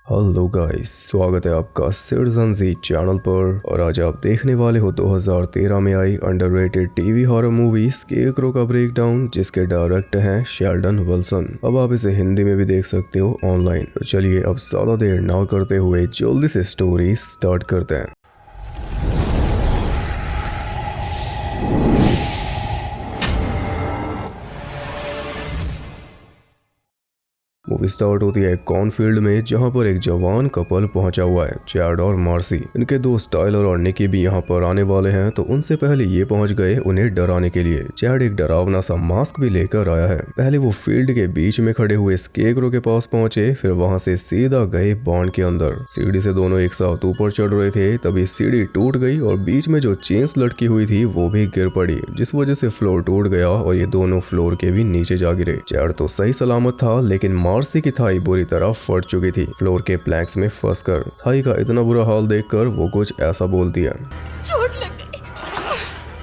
Hello guys, स्वागत है आपका सिटीजन जी चैनल पर। और आज आप देखने वाले हो 2013 में आई underrated TV horror movie scarecrow का ब्रेकडाउन, जिसके डायरेक्टर हैं शेल्डन विल्सन। अब आप इसे हिंदी में भी देख सकते हो ऑनलाइन। तो चलिए अब ज्यादा देर ना करते हुए जल्दी से स्टोरी स्टार्ट करते हैं। मूवी स्टार्ट होती है एक कॉर्नफील्ड में, जहां पर एक जवान कपल पहुंचा हुआ है, चैड और मार्सी। इनके दोस्त टाइलर और निकी भी यहां पर आने वाले हैं, तो उनसे पहले ये पहुंच गए उन्हें डराने के लिए। चैड एक डरावना सा मास्क भी लेकर आया है। पहले वो फील्ड के बीच में खड़े हुए स्केरक्रो के पास पहुंचे, फिर वहां से सीधा गए बॉन्ड के अंदर। सीढ़ी से दोनों एक साथ ऊपर चढ़ रहे थे, तभी सीढ़ी टूट गई और बीच में जो चेन्स लटकी हुई थी वो भी गिर पड़ी, जिस वजह से फ्लोर टूट गया और ये दोनों फ्लोर के भी नीचे जा गिरे। चैड तो सही सलामत था, लेकिन मार्सी की थाई बुरी तरह फट चुकी थी, फ्लोर के प्लैंक्स में फंसकर। थाई का इतना बुरा हाल देखकर वो कुछ ऐसा बोलती है। चोट लग गई।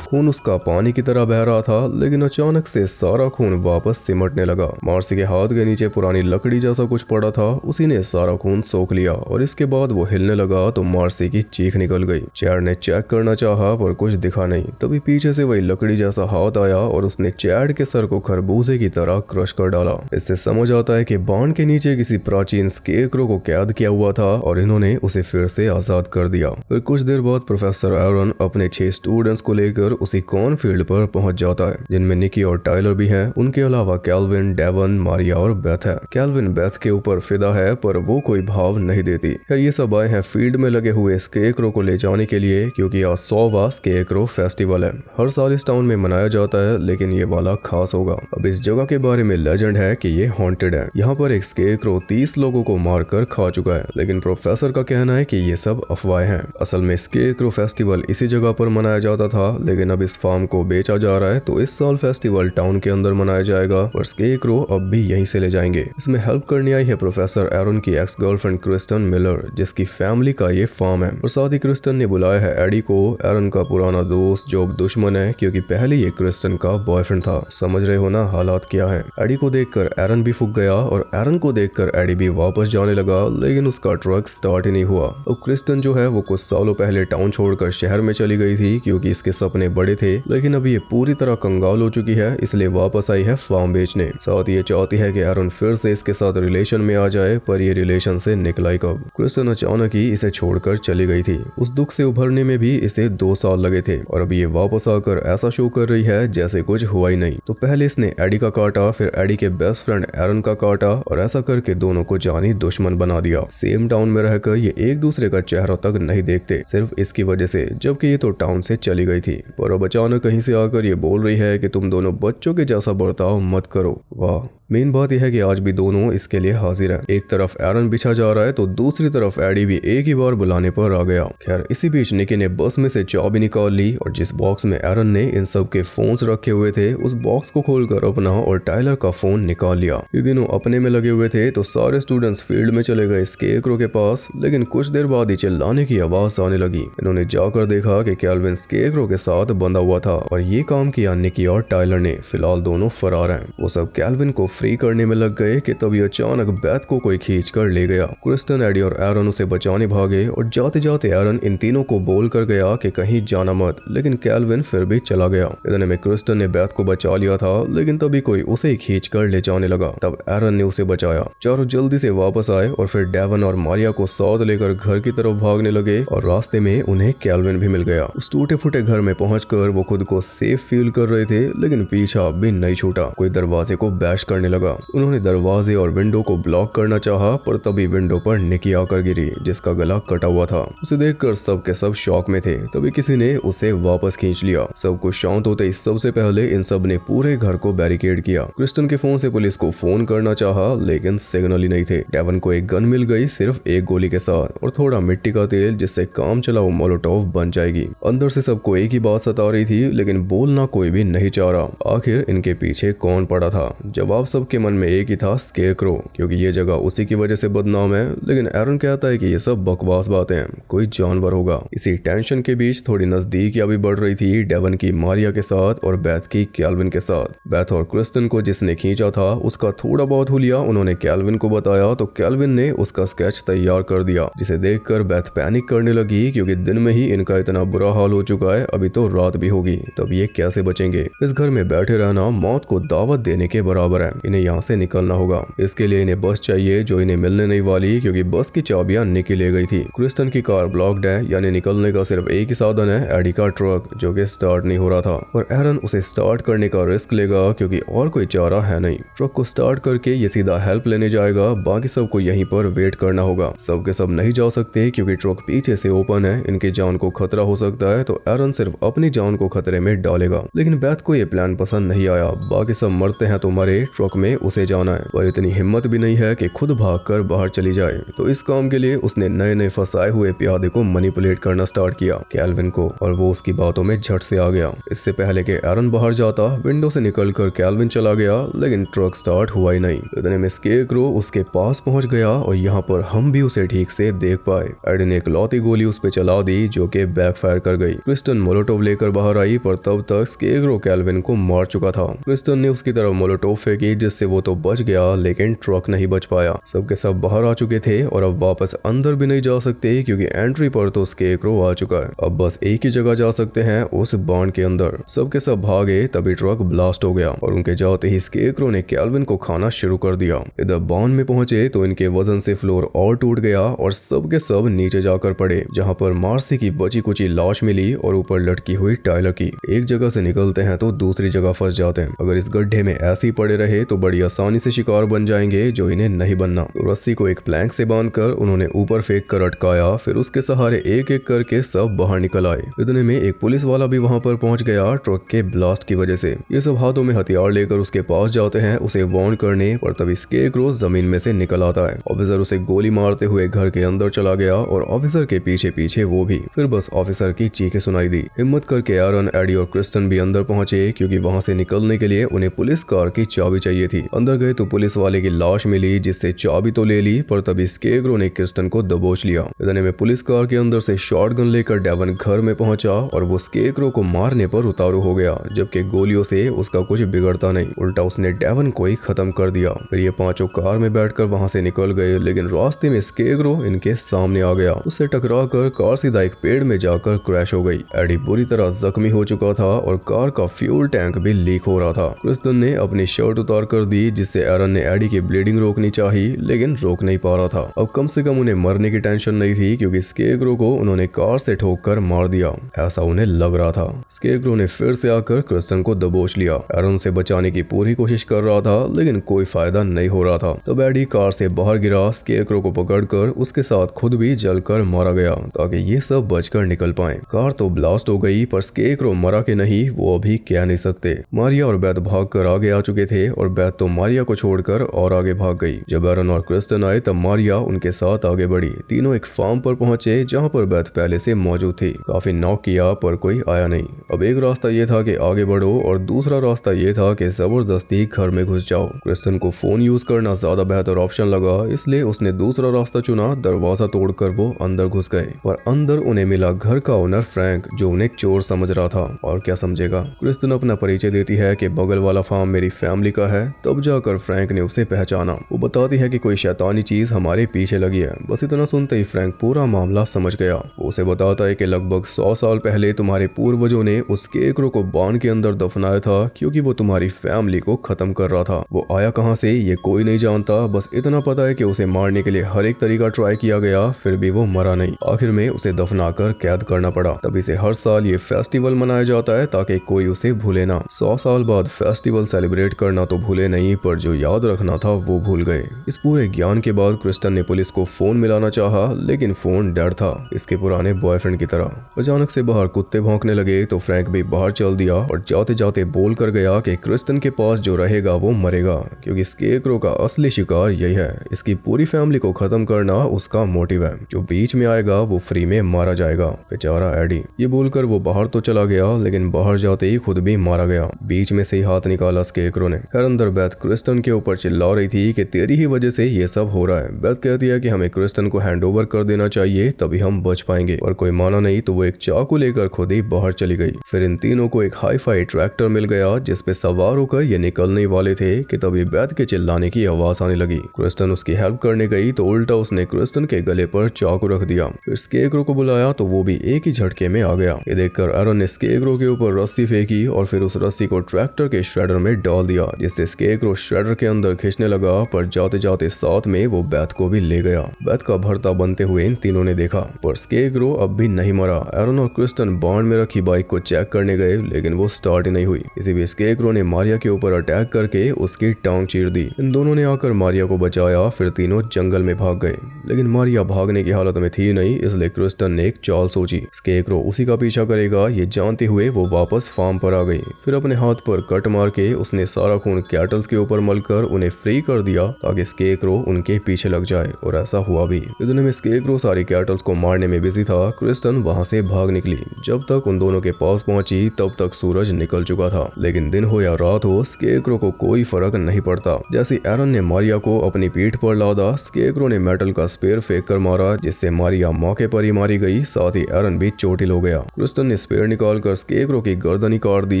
खून उसका पानी की तरह बह रहा था, लेकिन अचानक से सारा खून वापस सिमटने लगा। मार्सी के हाथ के नीचे पुरानी लकड़ी जैसा कुछ पड़ा था, उसी ने सारा खून सोख लिया और इसके बाद वो हिलने लगा तो मार्सी की चीख निकल गई। चैड ने चेक करना चाहा पर कुछ दिखा नहीं। तभी पीछे से वही लकड़ी जैसा हाथ आया और उसने चैड के सर को खरबूजे की तरह क्रश कर डाला। इससे समझ आता है कि बांध के नीचे किसी प्राचीन स्केरक्रो को कैद किया हुआ था और इन्होंने उसे फिर से आजाद कर दिया। फिर कुछ देर बाद प्रोफेसर एरन अपने 6 स्टूडेंट्स को लेकर उसी कॉर्नफील्ड पर पहुंच जाता है, जिनमें निकी और टाइलर भी हैं। उनके अलावा कैल्विन, डेवन, मारिया और बेथ है। कैल्विन बेथ के ऊपर फिदा है, पर वो कोई भाव नहीं देती। फिर ये सब आए हैं फील्ड में लगे हुए स्केरक्रो को ले जाने के लिए, क्योंकि आज 100वां स्केरक्रो फेस्टिवल है। हर साल इस टाउन में मनाया जाता है, लेकिन ये वाला खास होगा। अब इस जगह के बारे में लेजेंड है कि ये हॉन्टेड है। यहाँ पर एक स्केरक्रो 30 लोगों को मारकर खा चुका है, लेकिन प्रोफेसर का कहना है कि ये सब अफवाहें हैं। असल में स्केरक्रो फेस्टिवल इसी जगह पर मनाया जाता था, लेकिन अब इस फार्म को बेचा जा रहा है, तो इस साल फेस्टिवल टाउन के अंदर मनाया जाएगा, पर स्केरक्रो अब भी यहीं से ले जाएंगे। इसमें हेल्प करने आई है प्रोफेसर एरन की एक्स गर्लफ्रेंड क्रिस्टन मिलर, जिसकी फैमिली का ये फार्म है। और साथ ही क्रिस्टन ने बुलाया है एडी को, एरन का पुराना दोस्त जो दुश्मन है, क्योंकि पहले ये क्रिस्टन का बॉयफ्रेंड था। समझ रहे हो ना हालात क्या है। एडी को देखकर एरन भी फूक गया और एरन को देखकर एडी भी वापस जाने लगा, लेकिन उसका ट्रक स्टार्ट ही नहीं हुआ। और क्रिस्टन जो है वो कुछ सालों पहले टाउन छोड़कर शहर में चली गई थी, क्योंकि इसके सपने बड़े थे, लेकिन अब ये पूरी तरह कंगाल हो चुकी है, इसलिए वापस आई है फार्म बेचने। साथ ये चाहती है कि एरन फिर से इसके साथ रिलेशन में आ जाए, पर ये रिलेशन से निकला ही कब। क्रिस्टन अचानक ही इसे छोड़कर चली गई थी। उस दुख से उभरने में भी इसे 2 साल लगे थे, और अब ये वापस आकर ऐसा शो कर रही है जैसे कुछ हुआ ही नहीं। तो पहले इसने एडी का काटा, फिर एडी के बेस्ट फ्रेंड एरन का काटा, और ऐसा करके दोनों को जानी दुश्मन बना दिया। सेम टाउन में रहकर ये एक दूसरे का चेहरा तक नहीं देखते, सिर्फ इसकी वजह से, जबकि ये तो टाउन से चली गई थी। पर अब अचानक कहीं से आकर ये बोल रही है कि तुम दोनों बच्चों के जैसा बर्ताव मत करो। वाह। मेन बात यह है कि आज भी दोनों इसके लिए हाजिर हैं। एक तरफ एरन बिछा जा रहा है, तो दूसरी तरफ एडी भी एक ही बार बुलाने पर आ गया। खैर, इसी बीच निकी ने बस में से चाबी निकाल ली, और जिस बॉक्स में एरन ने इन सब के फोन्स रखे हुए थे, उस बॉक्स को खोलकर अपना और टाइलर का फोन निकाल लिया। ये दोनों अपने में लगे हुए थे, तो सारे स्टूडेंट्स फील्ड में चले गए स्केरक्रो के पास, लेकिन कुछ देर बाद ही चिल्लाने की आवाज आने लगी। इन्होंने जाकर देखा कि कैल्विन स्केरक्रो के साथ बंधा हुआ था, और ये काम किया निकी और टाइलर ने। फिलहाल दोनों फरार हैं। वो सब कैल्विन को फ्री करने में लग गए कि तभी अचानक बेथ को कोई खींच कर ले गया। क्रिस्टन, एडी और एरन उसे बचाने भागे, और जाते जाते एरन इन तीनों को बोल कर गया कि कहीं जाना मत, लेकिन कैल्विन फिर भी चला गया। इतने में क्रिस्टन ने बेथ को बचा लिया था, लेकिन तभी कोई उसे खींच कर ले जाने लगा। तब एरन ने उसे बचाया। चारों जल्दी से वापस आए, और फिर डेवन और मारिया को साथ लेकर घर की तरफ भागने लगे, और रास्ते में उन्हें कैल्विन भी मिल गया। उस टूटे फूटे घर में पहुंचकर वो खुद को सेफ फील कर रहे थे, लेकिन पीछा भी नहीं छूटा। कोई दरवाजे को बैश करने लगा। उन्होंने दरवाजे और विंडो को ब्लॉक करना चाहा, पर तभी विंडो पर निकी आकर गिरी, जिसका गला कटा हुआ था। उसे देखकर सब के सब शॉक में थे। तभी किसी ने उसे वापस खींच लिया। सब कुछ शांत होते ही सबसे पहले इन सब ने पूरे घर को बैरिकेड किया। क्रिस्टन के फोन से पुलिस को फोन करना चाहा, लेकिन सिग्नल ही नहीं थे। डेवन को एक गन मिल गई, सिर्फ एक गोली के साथ, और थोड़ा मिट्टी का तेल, जिससे काम चलाओ मोलोटोव बन जाएगी। अंदर से सबको एक ही बात सता रही थी, लेकिन बोलना कोई भी नहीं चाह रहा। आखिर इनके पीछे कौन पड़ा था? जवाब सबके मन में एक ही था, स्केयरक्रो, क्योंकि ये जगह उसी की वजह से बदनाम है। लेकिन एरन कहता है कि ये सब बकवास बातें हैं, कोई जानवर होगा। इसी टेंशन के बीच थोड़ी नजदीकियां भी बढ़ रही थी डेवन की मारिया के साथ और बेथ की कैल्विन के साथ। बेथ और क्रिस्टन को जिसने खींचा था उसका थोड़ा बहुत हुलिया उन्होंने कैल्विन को बताया तो कैल्विन ने उसका स्केच तैयार कर दिया, जिसे देखकर बेथ पैनिक करने लगी क्योंकि दिन में ही इनका इतना बुरा हाल हो चुका है, अभी तो रात भी होगी, तब ये कैसे बचेंगे। इस घर में बैठे रहना मौत को दावत देने के बराबर है, इन्हें यहाँ से निकलना होगा। इसके लिए इन्हें बस चाहिए जो इन्हें मिलने नहीं वाली, क्योंकि बस की चाबियां निकी ले गई थी। क्रिस्टन की कार ब्लॉक्ड है, यानी निकलने का सिर्फ एक ही साधन है, एडी का ट्रक, जो कि स्टार्ट नहीं हो रहा था। और एरन उसे स्टार्ट करने का रिस्क लेगा क्योंकि और कोई चारा है नहीं। ट्रक को स्टार्ट करके ये सीधा हेल्प लेने जाएगा, बाकी सबको यहीं पर वेट करना होगा। सब के सब नहीं जा सकते क्योंकि ट्रक पीछे से ओपन है, इनकी जान को खतरा हो सकता है, तो एरन सिर्फ अपनी जान को खतरे में डालेगा। लेकिन बेथ को ये प्लान पसंद नहीं आया। बाकी सब मरते हैं तो मरे, ट्रक में उसे जाना है, पर इतनी हिम्मत भी नहीं है कि खुद भागकर बाहर चली जाए। तो इस काम के लिए उसने नए नए फंसाए हुए प्यादे को मैनिपुलेट करना स्टार्ट किया, कैल्विन को, और वो उसकी बातों में झट से आ गया। इससे पहले कि एरन बाहर जाता, विंडो से निकलकर कैल्विन चला गया, लेकिन ट्रक स्टार्ट हुआ ही नहीं। इतने में स्केयरक्रो उसके पास पहुंच गया और यहाँ पर हम भी उसे ठीक से देख पाए। एडी ने एक लौती गोली उस पे चला दी जो कि बैकफायर कर गई। क्रिस्टन मोलोटोव लेकर बाहर आई, पर तब तक स्केयरक्रो कैल्विन को मार चुका था। क्रिस्टन ने उसकी तरफ मोलोटोव फेंकी, जिससे वो तो बच गया, लेकिन ट्रक नहीं बच पाया। सबके सब बाहर आ चुके थे और अब वापस अंदर भी नहीं जा सकते क्योंकि एंट्री पर तो स्केयरक्रो आ चुका है। अब बस एक ही जगह जा सकते हैं, उस बांड के अंदर। सबके सब भागे, तभी ट्रक ब्लास्ट हो गया और उनके जाते ही स्केयरक्रो ने कैल्विन को खाना शुरू कर दिया। इधर बांड में पहुंचे तो इनके वजन से फ्लोर और टूट गया और सबके सब नीचे जाकर पड़े, जहां पर मार्सी की बची कुची लाश मिली और ऊपर लटकी हुई टाइलर की। एक जगह से निकलते हैं तो दूसरी जगह फंस जाते हैं। अगर इस गड्ढे में ऐसे ही पड़े रहे तो बड़ी आसानी से शिकार बन जाएंगे, जो इन्हें नहीं बनना। तो रस्सी को एक प्लैंक से बांधकर उन्होंने ऊपर फेंक कर अटकाया, फिर उसके सहारे एक एक करके सब बाहर निकल आए। इतने में एक पुलिस वाला भी वहां पर पहुंच गया ट्रक के ब्लास्ट की वजह से। ये सब हाथों में हथियार लेकर उसके पास जाते हैं उसे वार्न करने, पर तभी स्केयरक्रो जमीन में से निकल आता है। ऑफिसर उसे गोली मारते हुए घर के अंदर चला गया और ऑफिसर के पीछे पीछे वो भी। फिर बस ऑफिसर की चीखें सुनाई दी। हिम्मत करके एरन, एडी और क्रिस्टन भी अंदर पहुंचे क्योंकि वहां से निकलने के लिए उन्हें पुलिस कार की चाबी चाहिए थी। अंदर गए तो पुलिस वाले की लाश मिली, जिससे चाबी तो ले ली, पर तभी स्केयरक्रो ने क्रिस्टन को दबोच लिया। इतने में पुलिस कार के अंदर से शॉटगन लेकर डेवन घर में पहुंचा और वो स्केयरक्रो को मारने पर उतारू हो गया, जबकि गोलियों से उसका कुछ बिगड़ता नहीं, उल्टा उसने डेवन को ही खत्म कर दिया। फिर ये पांचों कार में बैठकर वहां से निकल गए, लेकिन रास्ते में स्केयरक्रो इनके सामने आ गया। उससे टकराकर कार सीधा एक पेड़ में जाकर क्रैश हो गई। एडी बुरी तरह जख्मी हो चुका था और कार का फ्यूल टैंक भी लीक हो रहा था। क्रिस्टन ने अपनी शर्ट उतार कर दी, जिससे एरन ने एडी की ब्लीडिंग रोकनी चाहिए, लेकिन रोक नहीं पा रहा था। अब कम से कम उन्हें मरने की टेंशन नहीं थी क्योंकि स्केयरक्रो को उन्होंने कार से ठोककर मार दिया, ऐसा उन्हें लग रहा था। स्केयरक्रो ने फिर से आकर क्रिस्टन को दबोच लिया। एरन से बचाने की पूरी कोशिश कर रहा था, लेकिन कोई फायदा नहीं हो रहा था। तब एडी कार से बाहर गिरा, स्केयरक्रो को पकड़कर उसके साथ खुद भी जलकर मारा गया ताकि ये सब बचकर निकल पाएं। कार तो ब्लास्ट हो गई, पर स्केयरक्रो मरा के नहीं वो अभी कह नहीं सकते। मारिया और बेथ भागकर आगे आ चुके थे और बेथ तो मारिया को छोड़कर और आगे भाग गई। जब एरन और क्रिस्टन आए तब मारिया उनके साथ आगे बढ़ी। तीनों एक फार्म पर पहुंचे जहां पर बेथ पहले से मौजूद थी। काफी नॉक किया पर कोई आया नहीं। अब एक रास्ता ये था कि आगे बढ़ो और दूसरा रास्ता ये था कि जबरदस्ती घर में घुस जाओ। क्रिस्टन को फोन यूज करना ज्यादा बेहतर ऑप्शन लगा, इसलिए उसने दूसरा रास्ता चुना। दरवाजा तोड़कर वो अंदर घुस गए, पर अंदर उन्हें मिला घर का ओनर फ्रैंक, जो उन्हें चोर समझ रहा था। और क्या समझेगा। क्रिस्टन अपना परिचय देती है कि बगल वाला फार्म मेरी फैमिली का है। तब जाकर फ्रैंक ने उसे पहचाना। वो बताती है कि कोई शैतानी चीज हमारे पीछे लगी है। बस इतना सुनते ही फ्रैंक पूरा मामला समझ गया। वो उसे बताता है कि लगभग 100 साल पहले तुम्हारे पूर्वजों ने उस स्केयरक्रो को बांध के अंदर दफनाया था क्योंकि वो तुम्हारी फैमिली को खत्म कर रहा था। वो आया कहां से ये कोई नहीं जानता, बस इतना पता है कि उसे मारने के लिए हर एक तरीका ट्राई किया गया, फिर भी वो मरा नहीं। आखिर में उसे दफनाकर कैद करना पड़ा। तभी से हर साल ये फेस्टिवल मनाया जाता है ताकि कोई उसे भूले ना। 100 साल बाद फेस्टिवल सेलिब्रेट करना तो भूले नहीं, पर जो याद रखना था वो भूल गए। इस पूरे ज्ञान के बाद क्रिस्टन ने पुलिस को फोन मिलाना चाहा, लेकिन फोन डेड था, इसके पुराने बॉयफ्रेंड की तरह। अचानक से बाहर कुत्ते भौंकने लगे तो फ्रैंक भी बाहर चल दिया और जाते जाते बोल कर गया कि क्रिस्टन के पास जो रहेगा वो मरेगा, क्योंकि स्केयरक्रो का असली शिकार यही है। इसकी पूरी फैमिली को खत्म करना उसका मोटिव है। जो बीच में आएगा वो फ्री में मारा जाएगा। बेचारा एडी। ये बोलकर वो बाहर तो चला गया, लेकिन बाहर जाते ही खुद भी मारा गया। बीच में से ही हाथ निकाला स्केयरक्रो ने। खैर अंदर कर बेथ क्रिस्टन के ऊपर चिल्ला रही थी कि तेरी ही वजह से ये सब हो रहा है। बेथ कहती है कि हमें क्रिस्टन को हैंड ओवर कर देना चाहिए तभी हम बच पाएंगे, और कोई माना नहीं तो वो एक चाकू लेकर खुद ही बाहर चली गई। फिर इन तीनों को एक हाई फाई ट्रैक्टर मिल गया जिसपे सवार होकर ये निकलने वाले थे कि तभी बेथ के चिल्लाने की आवाज आने लगी। क्रिस्टन उसकी हेल्प करने गई तो उल्टा उसने क्रिस्टन के गले पर चाकू रख दिया। फिर स्केरक्रो को बुलाया तो वो भी एक ही झटके में आ गया। ये देखकर एरन ने स्केरक्रो के ऊपर रस्सी फेंकी और फिर उस रस्सी को ट्रैक्टर के श्रेडर में डाल दिया, जिससे स्केरक्रो श्रेडर के अंदर खींचने लगा, पर जाते जाते साथ में वो बेथ को भी ले गया। बेथ का भरता बनते हुए इन तीनों ने देखा, पर स्केरक्रो अब भी नहीं मरा। एरन और क्रिस्टन बाण में रखी बाइक को चेक करने गए लेकिन वो स्टार्ट ही नहीं हुई। इसी बीच स्केरक्रो ने मारिया के ऊपर अटैक करके उसकी टांग चीर दी। इन दोनों ने आकर मारिया को बचाया, फिर तीनों जंगल में भाग गए, लेकिन मारिया भागने की हालत में थी नहीं, इसलिए क्रिस्टन ने एक चाल सोची। स्केरक्रो उसी का पीछा करेगा ये जानते हुए वो वापस फार्म पर आ गई। फिर अपने हाथ पर कट मार के उसने सारा खून कैटल्स के ऊपर मलकर उन्हें फ्री कर दिया ताकि स्केरक्रो उनके पीछे लग जाए, और ऐसा हुआ भी। इतने में स्केरक्रो सारी कैटल्स को मारने में बिजी था। क्रिस्टन वहां से भाग निकली। जब तक उन दोनों के पास पहुंची तब तक सूरज निकल चुका था, लेकिन दिन हो या रात हो स्केरक्रो को कोई फर्क नहीं पड़ता। जैसे एरन ने मारिया को अपनी पीठ पर लादा, स्केरक्रो ने मेटल का स्पेयर फेंक कर मारा, जिससे मारिया मौके पर ही मारी गई। साथ ही एरन भी चोटिल हो गया। क्रिस्टन ने स्पेयर निकाल कर स्केरक्रो की गर्दन ही काट दी,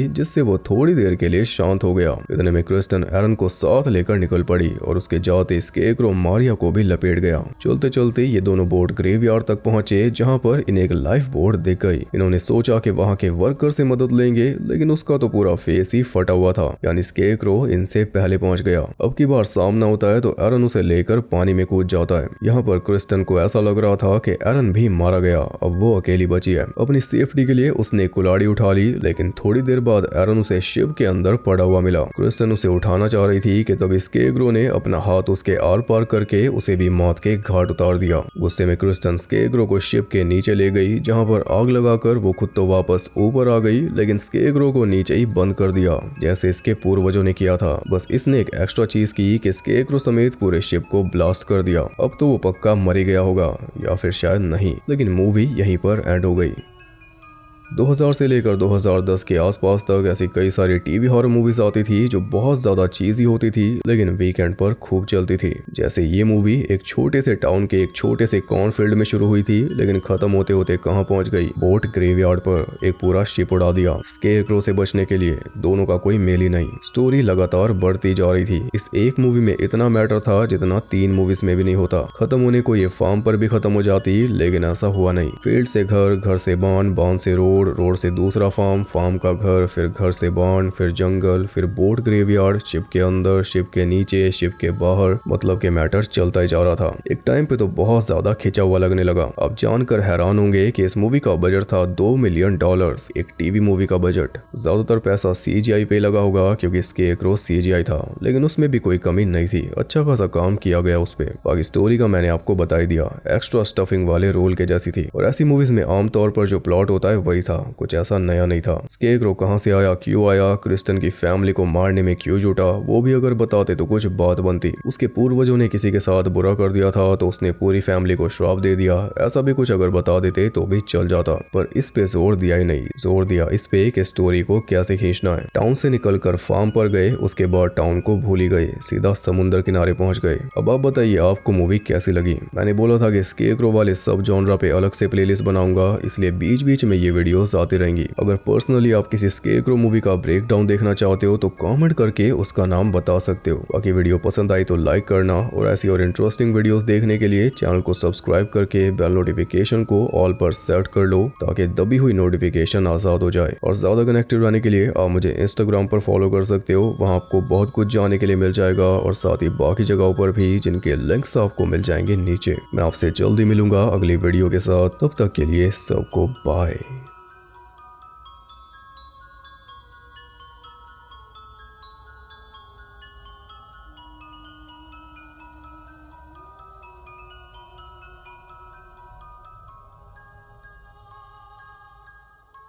जिससे वो थोड़ी देर के लिए शांत हो गया। इतने में क्रिस्टन एरन को साथ लेकर निकल पड़ी और उसके जाते स्केरक्रो मारिया को भी लपेट गया। चलते चलते ये दोनों बोट ग्रेवयार्ड तक पहुंचे, जहां पर इन्हें एक लाइफ बोट दिख गई। इन्होंने सोचा कि वहां के वर्कर से मदद लेंगे, लेकिन उसका तो पूरा फेस ही फटा हुआ था, यानी स्केरक्रो इनसे पहले पहुंच गया। अब की बार सामना होता है तो एरन उसे लेकर पानी में कूद जाता है। यहाँ पर क्रिस्टन को ऐसा लग रहा था कि एरन भी मारा गया, अब वो अकेली बची है। अपनी सेफ्टी के लिए उसने कुल्हाड़ी उठा ली, लेकिन थोड़ी देर बाद एरन उसे शिप के अंदर पड़ा हुआ मिला। क्रिस्टन उसे उठाना चाह रही थी कि तभी स्केरक्रो ने अपना हाथ उसके आर पार करके उसे भी मौत के घाट उतार दिया। गुस्से में क्रिस्टन स्केरक्रो को शिप के नीचे ले गई, जहां पर आग लगाकर वो खुद तो वापस ऊपर आ गई, लेकिन स्केरक्रो को नीचे ही बंद कर दिया जैसे इसके पूर्वजों ने किया था। बस इसने एक एक्स्ट्रा चीज की कि स्केरक्रो समेत पूरे शिप को ब्लास्ट कर दिया। अब तो वो पक्का मर गया होगा, या फिर शायद नहीं, लेकिन मूवी यहीं पर एंड हो गई। 2000 से लेकर 2010 के आसपास तक ऐसी कई सारी टीवी हॉरर मूवीज आती थी जो बहुत ज्यादा चीजी होती थी, लेकिन वीकेंड पर खूब चलती थी। जैसे ये मूवी एक छोटे से टाउन के एक छोटे से कॉर्नफील्ड में शुरू हुई थी, लेकिन खत्म होते होते कहां पहुंच गई, बोट ग्रेवयार्ड पर। एक पूरा शिप उड़ा दिया स्केरक्रो से बचने के लिए। दोनों का कोई मेल ही नहीं। स्टोरी लगातार बढ़ती जा रही थी। इस एक मूवी में इतना मैटर था जितना 3 मूवीज में भी नहीं होता। खत्म होने को ये फार्म पर भी खत्म हो जाती, लेकिन ऐसा हुआ नहीं। फील्ड से घर, घर से बांध, बांध से रोड, रोड से दूसरा फार्म, फार्म का घर, फिर घर से बांध, फिर जंगल, फिर बोट ग्रेवयार्ड, शिप के अंदर, शिप के नीचे, शिप के बाहर, मतलब के मैटर चलता ही जा रहा था। एक टाइम पे तो बहुत ज्यादा खिंचा हुआ लगने लगा। आप जानकर हैरान होंगे कि इस मूवी का बजट था $2 मिलियन, एक टीवी मूवी का बजट। ज्यादातर पैसा CGI पे लगा होगा क्योंकि स्केरक्रो CGI था, लेकिन उसमें भी कोई कमी नहीं थी। अच्छा खासा काम किया गया उस पे। बाकी स्टोरी का मैंने आपको बता ही दिया, एक्स्ट्रा स्टफिंग वाले रोल के जैसी थी। और ऐसी मूवीज में आमतौर पर जो प्लॉट होता है वही था, कुछ ऐसा नया नहीं था। स्केरक्रो कहां से आया, क्यों आया, क्रिस्टन की फैमिली को मारने में क्यों जुटा, वो भी अगर बताते तो कुछ बात बनती। उसके पूर्वजों ने किसी के साथ बुरा कर दिया था तो उसने पूरी फैमिली को श्राप दे दिया, ऐसा भी कुछ अगर बता देते तो भी चल जाता। पर इस पे जोर दिया ही नहीं। जोर दिया इस पे कि स्टोरी को कैसे खींचना है। टाउन से निकलकर फार्म पर गए, उसके बाद टाउन को भूल ही गए, सीधा समुद्र किनारे पहुंच गए। अब आप बताइए आपको मूवी कैसी लगी। मैंने बोला था कि स्केरक्रो वाले सब जॉनरा पे अलग से प्लेलिस्ट बनाऊंगा, इसलिए बीच बीच में ये वीडियोस आती रहेंगी। अगर पर्सनली आप किसी स्केरक्रो मूवी का ब्रेकडाउन देखना चाहते हो तो कमेंट करके उसका नाम बता सकते हो। बाकी वीडियो पसंद आई तो लाइक करना, और ऐसी और इंटरेस्टिंग वीडियोस देखने के लिए चैनल को सब्सक्राइब करके बेल नोटिफिकेशन को ऑल पर सेट कर लो ताकि दबी हुई नोटिफिकेशन आजाद हो जाए। और ज्यादा कनेक्टेड रहने के लिए आप मुझे इंस्टाग्राम पर फॉलो कर सकते हो, वहां आपको बहुत कुछ जानने के लिए मिल जाएगा, और साथ ही बाकी जगहों पर भी जिनके लिंक्स आपको मिल जाएंगे नीचे। मैं आपसे जल्दी मिलूंगा अगली वीडियो के साथ, तब तक के लिए सबको बाय।